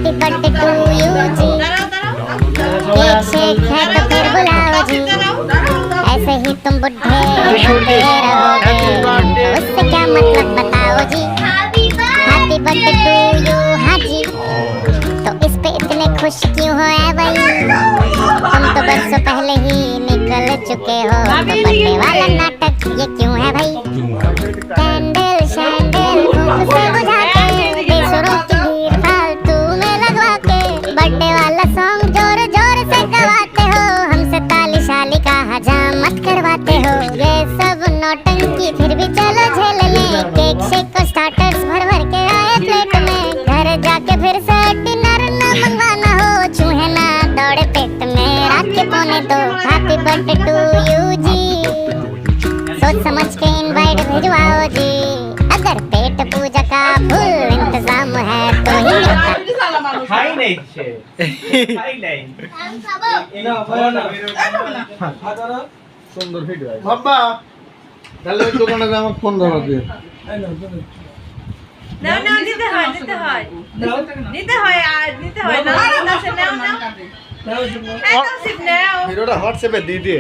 Happy birthday to you ji. Cake shake है तो फिर बुलाओ जी। ऐसे ही तुम बुढ़े होते रहोगे, उससे क्या मतलब बताओ जी। हैप्पी बर्थडे टू यू हाँ जी। तो इस पे इतने खुश क्यों हो ऐ भाई, तुम तो बरसों पहले ही निकल चुके हो, तो बर्थडे वाला नाटक ये क्यों है भाई। कैंडल शैंडल धूप से बुझा के, बेसुरों की भीड़ फालतू में लगवा के, बर्थडे वाला सॉन्ग जोर जोर से गवाते हो, हमसे ताली शाली का हजामत करवाते हो। ये सब नौटंकी फिर भी चलो झेल ले, केक शेक और स्टार्टर्स भर भर के आए प्लेट में, घर जाके फिर से डिनर न मंगवाना हो, चूहे ना दौड़े पेट में रात के पौने दो। हैप्पी बर्थडे टू यू जी। सोच समझ के इनवाइट भिजवाओ जी, अगर पेट पूजा का फुल इंतजाम है तो ही খাই নাই সে খাই নাই সুন্দর ভিডিও বাবা তাহলে ওই দোকানে যে আমাকে ফোন ধরা দিয়ে নাও নাও নিতে হয় নিতে হয় আর নিতে হয় না নাও নাও নাও নাও নাও ভিডিওটা হোয়াটসঅ্যাপে দিয়ে দিয়ে